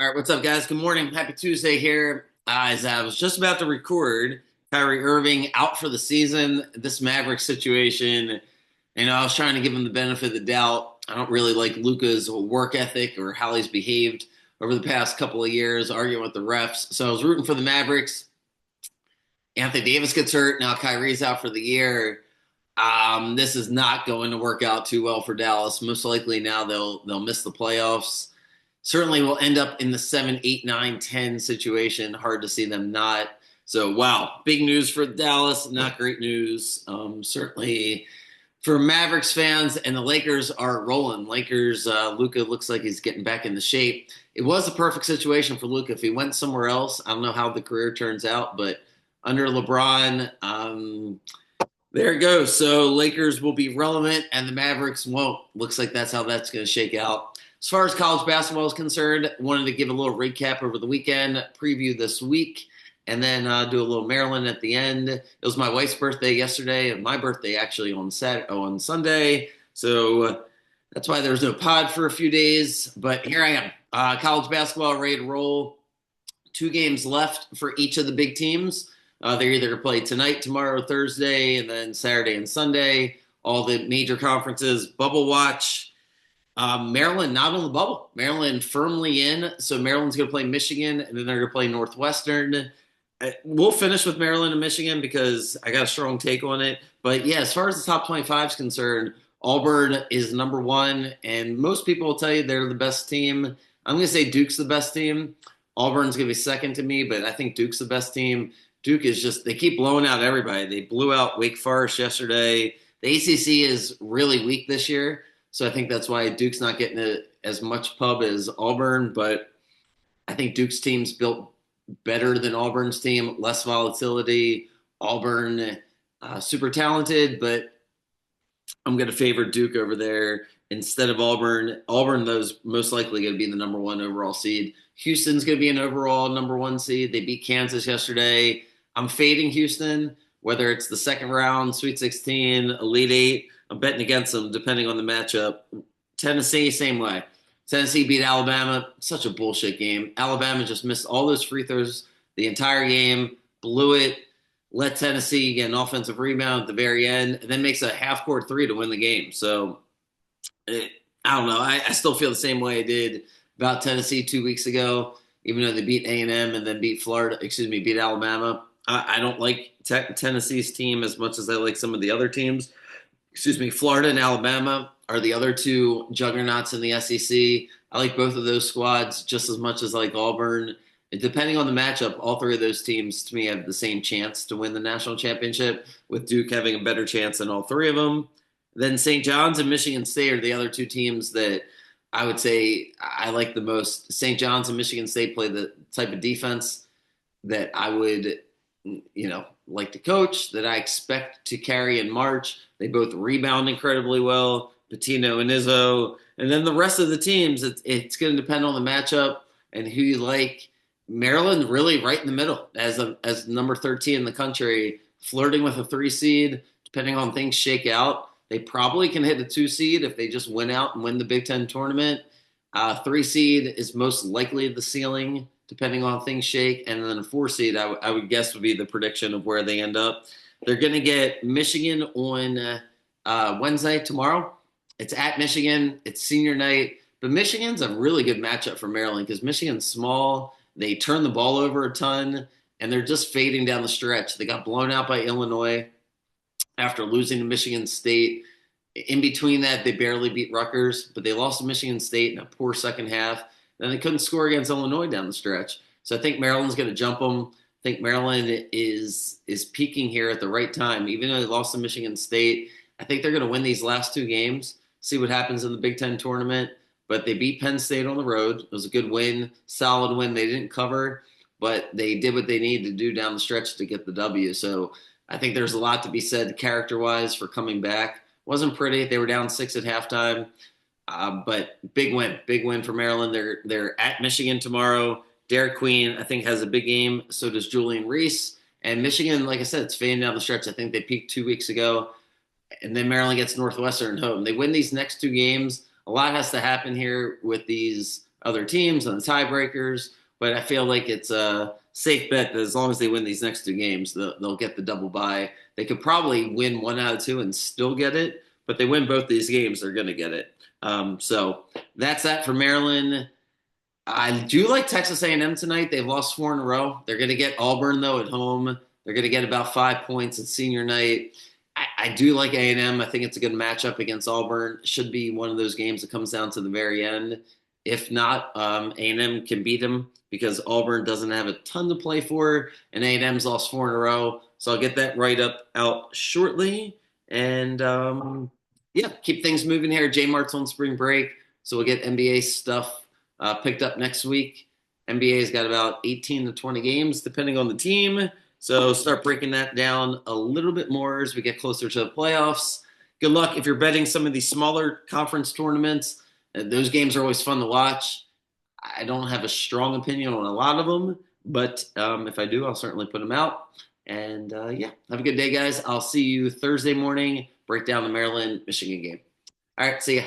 All right, what's up, guys? Good morning. Happy Tuesday here. As I was just about to record, Kyrie Irving out for the season. This Maverick situation, I was trying to give him the benefit of the doubt. I don't really like Luka's work ethic or how he's behaved over the past couple of years, arguing with the refs. So I was rooting for the Mavericks. Anthony Davis gets hurt. Now Kyrie's out for the year. This is not going to work out too well for Dallas. Most likely now they'll miss the playoffs. Certainly will end up in the 7, 8, 9, 10 situation. Hard to see them not. So wow, big news for Dallas. Not great news. Certainly for Mavericks fans, and the Lakers are rolling. Lakers, Luka looks like he's getting back into shape. It was a perfect situation for Luka. If he went somewhere else, I don't know how the career turns out, but under LeBron, there it goes. So Lakers will be relevant, and the Mavericks won't. Looks like that's how that's going to shake out. As far as college basketball is concerned, wanted to give a little recap over the weekend, preview this week, and then do a little Maryland at the end. It was my wife's birthday yesterday, and my birthday actually on Sunday. So that's why there was no pod for a few days. But here I am. College basketball ready to roll. 2 games left for each of the big teams. They're either going to play tonight, tomorrow, Thursday, and then Saturday and Sunday. All the major conferences, bubble watch. Maryland not on the bubble. Maryland firmly in. So Maryland's going to play Michigan, and then they're going to play Northwestern. We'll finish with Maryland and Michigan because I got a strong take on it. But yeah, as far as the top 25 is concerned, Auburn is number one, and most people will tell you they're the best team. I'm going to say Duke's the best team. Auburn's going to be second to me, but I think Duke's the best team. Duke is just, they keep blowing out everybody. They blew out Wake Forest yesterday. The ACC is really weak this year, so I think that's why Duke's not getting as much pub as Auburn, but I think Duke's team's built better than Auburn's team, less volatility. Auburn, super talented, but I'm going to favor Duke over there instead of Auburn. Auburn, those most likely going to be the number one overall seed. Houston's going to be an overall number one seed. They beat Kansas yesterday. I'm fading Houston, whether it's the second round, Sweet 16, Elite Eight. I'm betting against them depending on the matchup. Tennessee, same way. Tennessee beat Alabama. Such a bullshit game. Alabama just missed all those free throws the entire game, blew it, let Tennessee get an offensive rebound at the very end, and then makes a half court three to win the game. So I don't know. I still feel the same way I did about Tennessee 2 weeks ago, even though they beat A&M and then beat Alabama. I don't like Tennessee's team as much as I like some of the other teams. Florida and Alabama are the other two juggernauts in the SEC. I like both of those squads just as much as I like Auburn. And depending on the matchup, all three of those teams to me have the same chance to win the national championship, with Duke having a better chance than all three of them. Then St. John's and Michigan State are the other two teams that I would say I like the most. St. John's and Michigan State play the type of defense that I would, like to coach, that I expect to carry in March. They both rebound incredibly well, Patino and Izzo. And then the rest of the teams, it's going to depend on the matchup and who you like. Maryland really right in the middle as number 13 in the country, flirting with a 3 seed. Depending on things shake out, they probably can hit a 2 seed if they just win out and win the Big Ten tournament. 3 seed is most likely the ceiling, depending on things shake. And then a 4 seed, I would guess, would be the prediction of where they end up. They're going to get Michigan on Wednesday, tomorrow. It's at Michigan. It's senior night. But Michigan's a really good matchup for Maryland because Michigan's small. They turn the ball over a ton, and they're just fading down the stretch. They got blown out by Illinois after losing to Michigan State. In between that, they barely beat Rutgers, but they lost to Michigan State in a poor second half. Then they couldn't score against Illinois down the stretch. So I think Maryland's going to jump them. I think Maryland is peaking here at the right time. Even though they lost to Michigan State, I think they're going to win these last 2 games, see what happens in the Big Ten tournament. But they beat Penn State on the road. It was a good win, solid win. They didn't cover, but they did what they needed to do down the stretch to get the W. So I think there's a lot to be said character-wise for coming back. Wasn't pretty. They were down 6 at halftime, but big win for Maryland. They're at Michigan tomorrow. Derek Queen, I think, has a big game. So does Julian Reese. And Michigan, like I said, it's fading down the stretch. I think they peaked 2 weeks ago. And then Maryland gets Northwestern home. They win these next 2 games. A lot has to happen here with these other teams and the tiebreakers. But I feel like it's a safe bet that as long as they win these next two games, they'll get the double bye. They could probably win one out of two and still get it, but they win both these games, they're going to get it. So that's that for Maryland. I do like Texas A&M tonight. They've lost four in a row. They're going to get Auburn though at home. They're going to get about 5 points at senior night. I do like A&M. I think it's a good matchup against Auburn. Should be one of those games that comes down to the very end. If not, A&M can beat them because Auburn doesn't have a ton to play for, and A&M's lost four in a row. So I'll get that right up out shortly. And yeah, keep things moving here. J Mart's on spring break, so we'll get NBA stuff picked up next week. NBA's got about 18 to 20 games, depending on the team. So start breaking that down a little bit more as we get closer to the playoffs. Good luck if you're betting some of these smaller conference tournaments. Those games are always fun to watch. I don't have a strong opinion on a lot of them, but if I do, I'll certainly put them out. And yeah, have a good day, guys. I'll see you Thursday morning. Break down the Maryland Michigan game. All right, see ya.